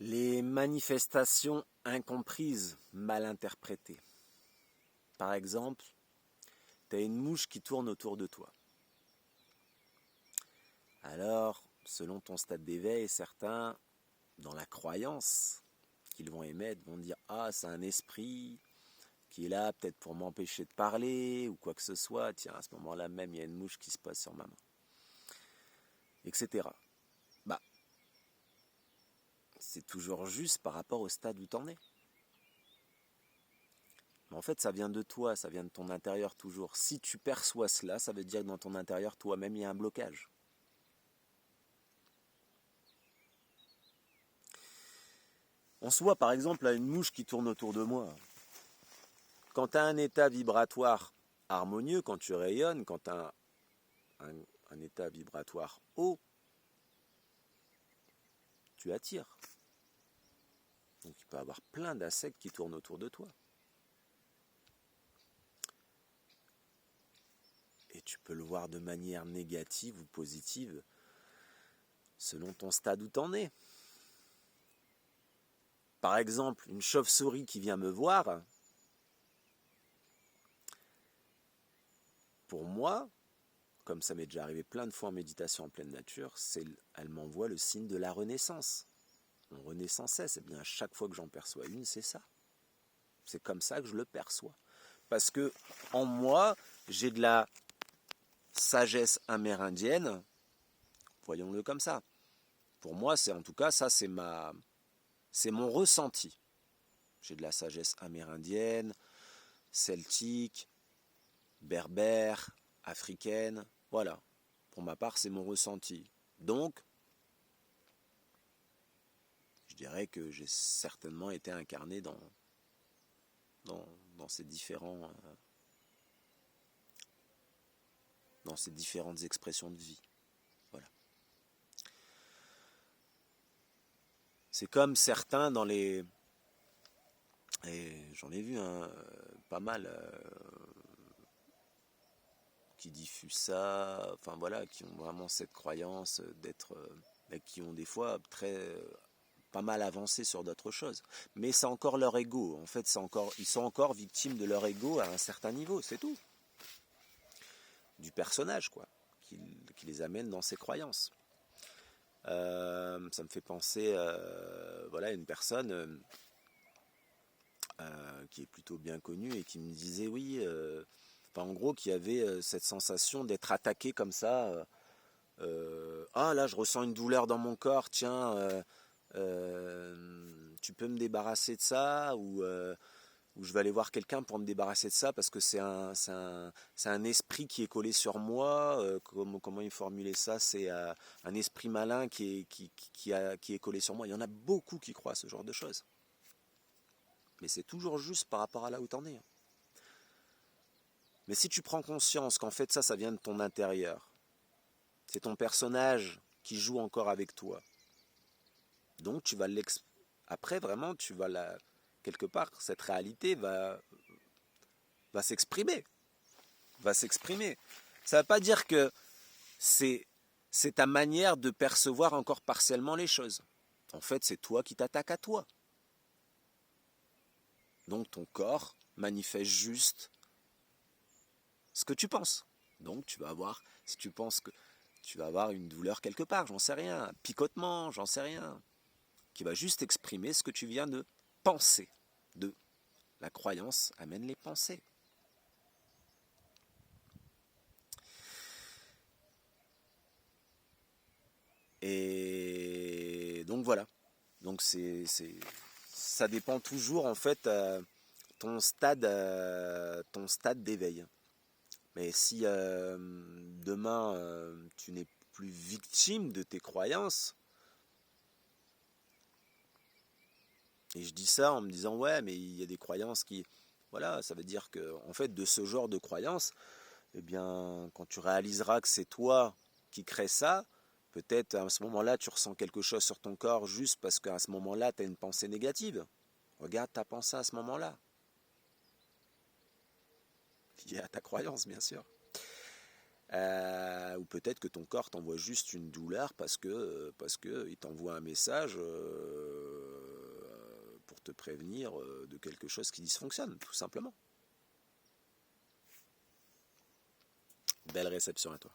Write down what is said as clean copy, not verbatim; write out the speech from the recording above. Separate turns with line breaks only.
Les manifestations incomprises, mal interprétées. Par exemple, tu as une mouche qui tourne autour de toi. Alors, selon ton stade d'éveil, certains, dans la croyance qu'ils vont émettre, vont dire « Ah, c'est un esprit qui est là peut-être pour m'empêcher de parler ou quoi que ce soit. Tiens, à ce moment-là même, il y a une mouche qui se pose sur ma main. » Etc. Bah, c'est toujours juste par rapport au stade où tu en es. Mais en fait, ça vient de toi, ça vient de ton intérieur toujours. Si tu perçois cela, ça veut dire que dans ton intérieur, toi-même, il y a un blocage. On se voit par exemple à une mouche qui tourne autour de moi. Quand tu as un état vibratoire harmonieux, quand tu rayonnes, quand tu as un état vibratoire haut, tu attires. Donc il peut y avoir plein d'insectes qui tournent autour de toi. Et tu peux le voir de manière négative ou positive selon ton stade où tu en es. Par exemple, une chauve-souris qui vient me voir, pour moi, comme ça m'est déjà arrivé plein de fois en méditation en pleine nature, elle m'envoie le signe de la renaissance. On renaît sans cesse, et bien à chaque fois que j'en perçois une, c'est ça. C'est comme ça que je le perçois. Parce que en moi, j'ai de la sagesse amérindienne, voyons-le comme ça. Pour moi, c'est en tout cas, ça c'est mon ressenti. J'ai de la sagesse amérindienne, celtique, berbère, africaine, voilà. Pour ma part, c'est mon ressenti. Donc, je dirais que j'ai certainement été incarné dans ces différentes expressions de vie. Voilà. C'est comme certains dans les... Et j'en ai vu pas mal qui diffusent ça, enfin voilà, qui ont vraiment cette croyance d'être... qui ont des fois pas mal avancé sur d'autres choses. Mais c'est encore leur ego. En fait, ils sont encore victimes de leur ego à un certain niveau, c'est tout. Du personnage, quoi, qui les amène dans ces croyances. Ça me fait penser voilà, à une personne qui est plutôt bien connue et qui me disait, oui, en gros, qui avait cette sensation d'être attaqué comme ça. Ah, là, je ressens une douleur dans mon corps, tiens... tu peux me débarrasser de ça ou je vais aller voir quelqu'un pour me débarrasser de ça parce que c'est un esprit qui est collé sur moi. Comment il formulait ça? C'est un esprit malin qui est collé sur moi. Il y en a beaucoup qui croient à ce genre de choses. Mais c'est toujours juste par rapport à là où tu en es. Mais si tu prends conscience qu'en fait ça vient de ton intérieur, c'est ton personnage qui joue encore avec toi. Donc tu vas après vraiment tu vas quelque part cette réalité va s'exprimer. Ça ne veut pas dire que c'est ta manière de percevoir encore partiellement les choses. En fait, c'est toi qui t'attaques à toi. Donc ton corps manifeste juste ce que tu penses. Donc tu vas avoir, si tu penses que tu vas avoir une douleur quelque part, j'en sais rien, un picotement, j'en sais rien, qui va juste exprimer ce que tu viens de penser. La croyance amène les pensées. Et donc voilà. Donc ça dépend toujours en fait ton stade d'éveil. Mais si demain tu n'es plus victime de tes croyances, et je dis ça en me disant ouais mais il y a des croyances qui... Voilà, ça veut dire que en fait de ce genre de croyances, eh bien quand tu réaliseras que c'est toi qui crée ça, peut-être à ce moment-là tu ressens quelque chose sur ton corps juste parce qu'à ce moment-là tu as une pensée négative. Regarde ta pensée à ce moment-là. Il y a ta croyance bien sûr. Ou peut-être que ton corps t'envoie juste une douleur parce que il t'envoie un message pour te prévenir de quelque chose qui dysfonctionne, tout simplement. Belle réception à toi.